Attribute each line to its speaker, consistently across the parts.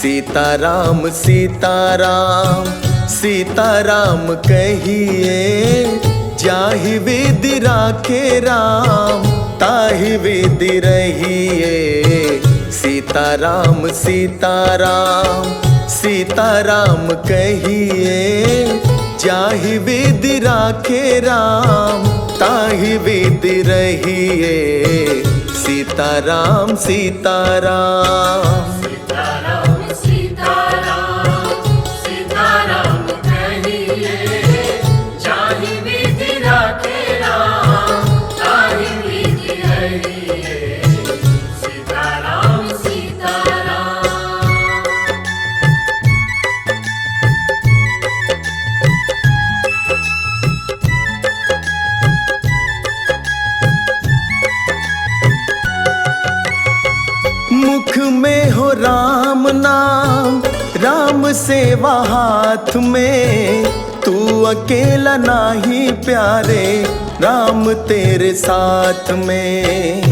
Speaker 1: सीताराम सीताराम सीताराम कहिए, जाहि विधि राखे राम ताहि विधि रहिए। सीताराम सीताराम सीताराम कहिए, जाहि विधि राखे राम ताहि विधि रहिए। सीताराम सीताराम
Speaker 2: सीताराम सीताराम सीताराम कहिए, जाहि विधि राखे राम ताहि विधि रहिए। सीताराम सीताराम।
Speaker 1: मुख में हो राम नाम, राम सेवा हाथ में। तू अकेला नाही प्यारे, राम तेरे साथ में।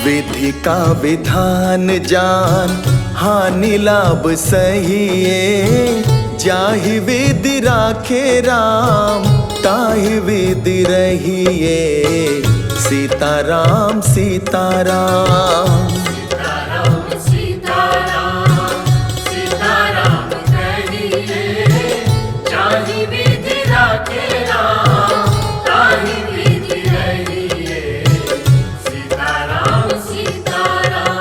Speaker 1: विधि का विधान जान, हानि लाभ सहिए। जाहि विधि राखे राम ताहि विधि रहिए। सीताराम सीताराम
Speaker 2: सीताराम सीताराम सीताराम कहिए, जाहि विधि राखे राम ताहि विधि रहिए। सीताराम सीताराम।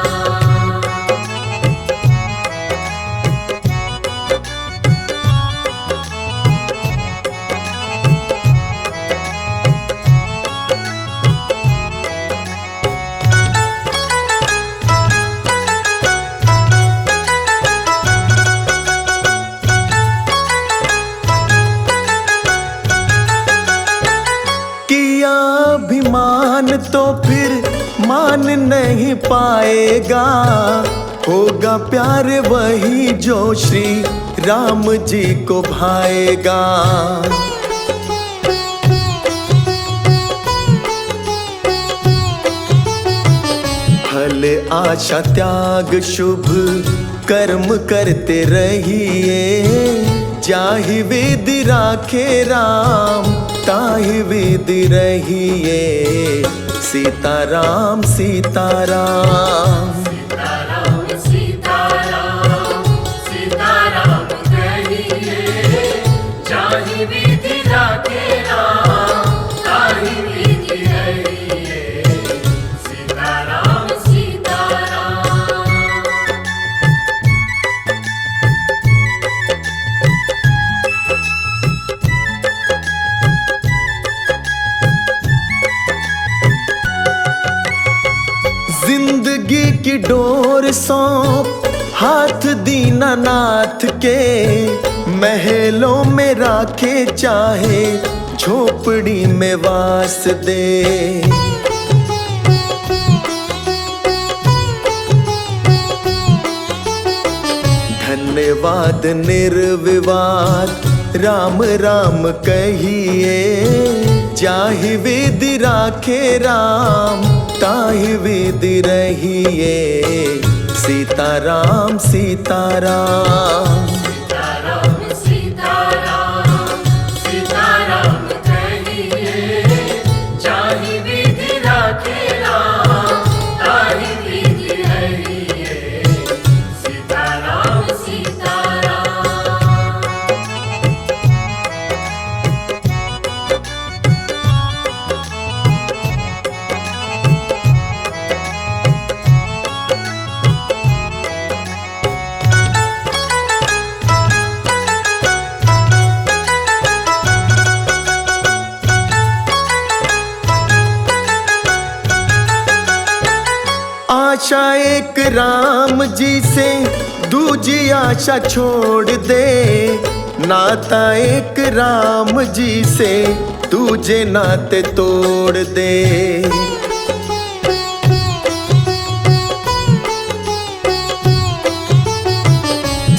Speaker 1: किया अभिमान तो फिर मान नहीं पाएगा। होगा प्यार वही जो श्री राम जी को भाएगा। फल आशा त्याग शुभ कर्म करते रहिए। जाहि विधि राखे राम ताहि विधि रहिए। सीताराम सीताराम
Speaker 2: सीताराम सीताराम सीताराम कहिए, जाहि विधि राखे राम ताहि विधि रहिए। सीताराम सीताराम।
Speaker 1: जिंदगी की डोर सौंप हाथ दीनानाथ के। महलों में राखे चाहे झोपड़ी में वास दे। धन्यवाद निर्विवाद राम राम कहिए। जाहि विधि राखे राम ताहि विधि रहिए। सीताराम सीताराम
Speaker 2: सीताराम सीताराम सीताराम कहिए, जाहि विधि राखे राम ताहि विधि रहिए। सीताराम सीताराम।
Speaker 1: आशा एक राम जी से दूजी आशा छोड़ दे। नाता एक राम जी से दूजे नाते तोड़ दे।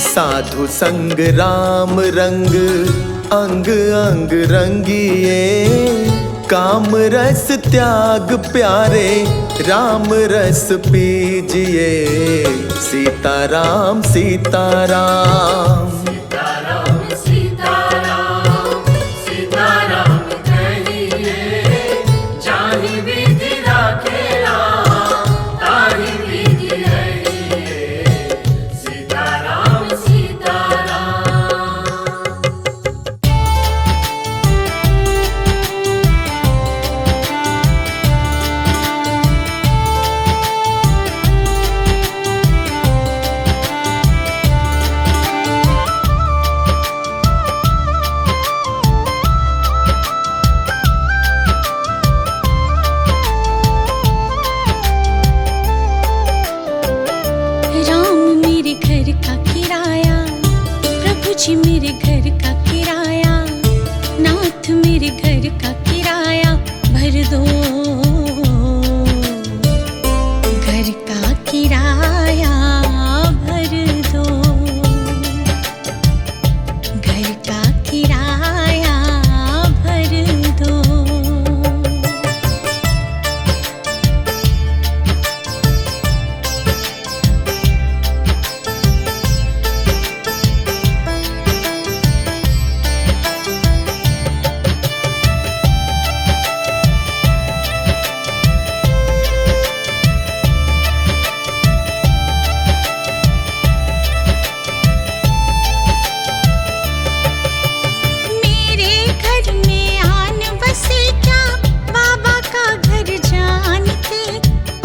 Speaker 1: साधु संग राम रंग, अंग अंग रंगिए। काम रस त्याग प्यारे राम रस पीजिए। सीताराम सीताराम
Speaker 2: सीताराम सीताराम सीताराम कहिए, जाहि विधि राखेला ताहि विधि रहिए। सीताराम सीताराम।
Speaker 3: राम मेरे घर का किराया, प्रभु जी मेरे घर का किराया, नाथ मेरे घर का किराया भर दो। घर का किराया भर दो, घर का किराया भर दो। मेरे घर में आन बसे क्या, बाबा का घर जानते।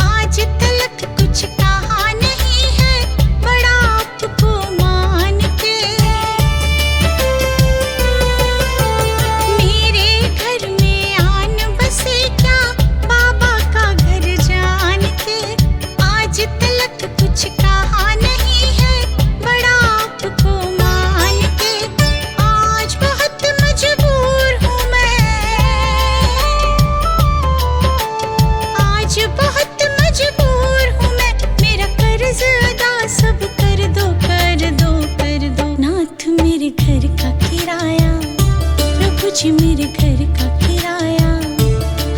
Speaker 3: आज तलक कुछ कहा नहीं है, बड़ा आपको मानते। मेरे घर में आन बसे क्या, बाबा का घर जानते। आज तलक कुछ कहा नहीं है, बड़ा आपको मानते। आज बहुत मजबूर हूँ मैं, आज बहुत मजबूर हूँ मैं। मेरा कर्ज अदा सब कर दो कर दो कर दो। नाथ मेरे घर का किराया, प्रभु जी मेरे घर का किराया,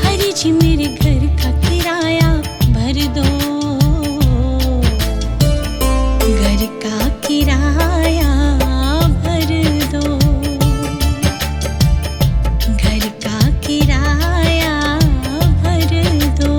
Speaker 3: हरि जी मेरे घर का किराया भर दो। घर का किराया भर दो, घर का किराया भर दो।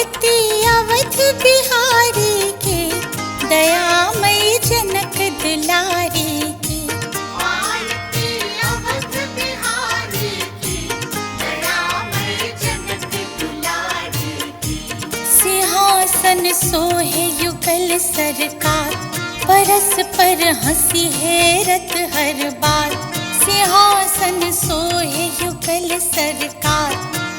Speaker 3: आरती अवध बिहारी की, दयामयी जनक दुलारी की।
Speaker 2: आरती अवध बिहारी की, दयामयी जनक दुलारी की।
Speaker 3: सिंहासन सोहे युगल सरकार, परस्पर हंसी हेरत हर बात। सिंहासन सोहे युगल सरकार,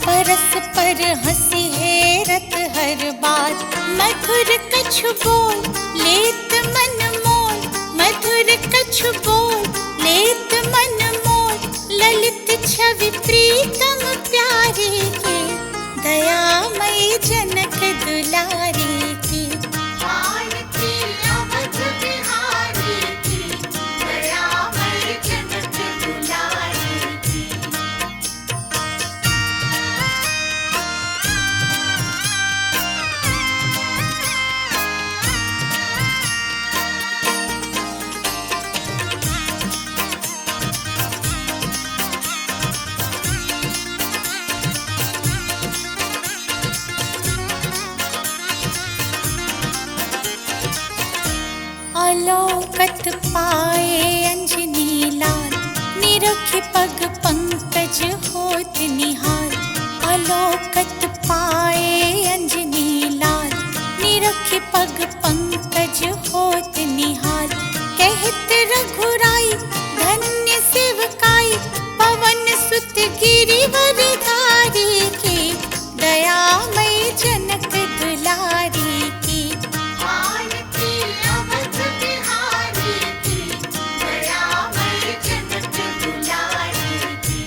Speaker 3: परस्पर हंसी हेरत हर बात। मधुर कछु बोल लेत मन मोल, मधुर कछु बोल लेत मन मोल। ललित छवि प्रीतम प्यारी की, दयामयी जनक दुलारी की।
Speaker 2: आरती अवध बिहारी की, दयामयी जनक दुलारी की।
Speaker 3: अलौकत पाए अंजनी लाल, निरखि पग पंकज होत निहाल। अलौकत पाए अंजनी लाल, निरखि पग पंकज होत निहाल। कहत रघुराई धन्य सेवकाई, पवन सुत गिरिवर धारी की, दयामयी जनक दुलारी की।
Speaker 2: आरती अवध बिहारी की, दयामयी जनक दुलारी की।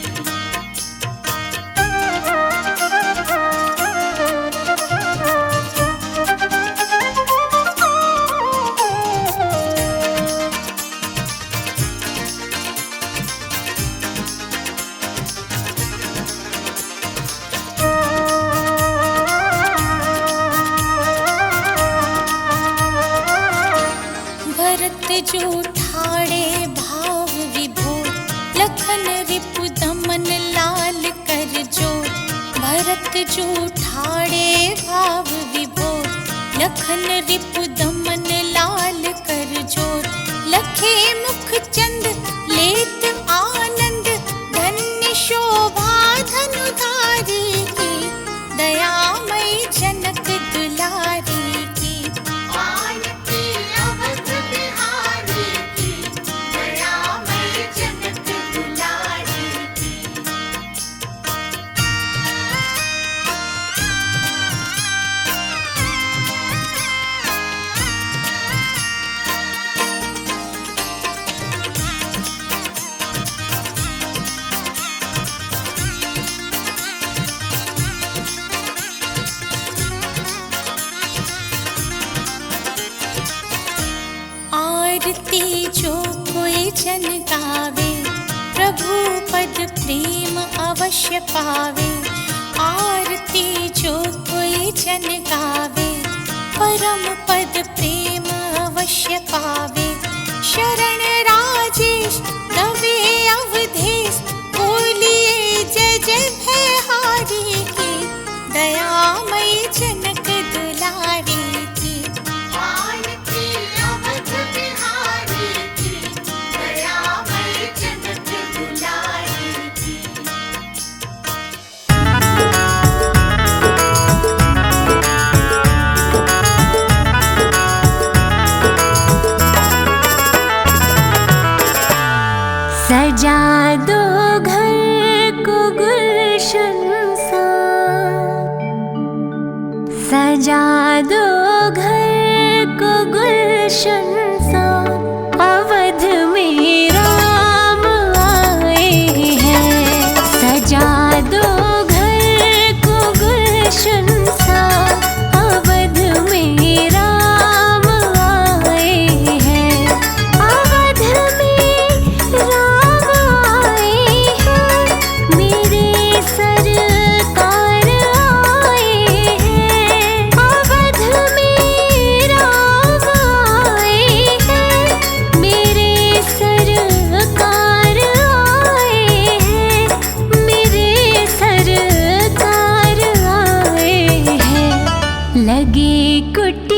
Speaker 3: भरत जो ठाड़े भाव विभोर, लखन रिपु दमन लाल कर जोर। भरत जो ठाड़े भाव विभोर, लखन रिपु दमन लाल कर जोर। लखे मुख चंद लेत आनंद, धन्य शोभा धनुधारी की, दयामयी जनक दुलारी की।
Speaker 2: आरती अवध बिहारी की, दयामयी जनक दुलारी की।
Speaker 3: आरती जो कोई जन गावे, प्रभु पद प्रेम अवश्य पावे। आरती जो कोई जन गावे, परम पद प्रेम अवश्य पावे। शरण राजेश रवि अवधेश, बोलिए जय जय भयहारी की, दयामयी जनक दुलारी की।
Speaker 2: आरती अवध बिहारी की, दयामयी जनक दुलारी की।
Speaker 4: सजा दो घर को गुलशन सा, सजा दो घर को गुलशन सा। अवध में राम आए हैं, सजा दो घर को गुलशन सा। अवध में राम आए हैं, अवध में राम आए हैं। मेरे सरकार आए हैं, अवध में राम आए लगे कुटी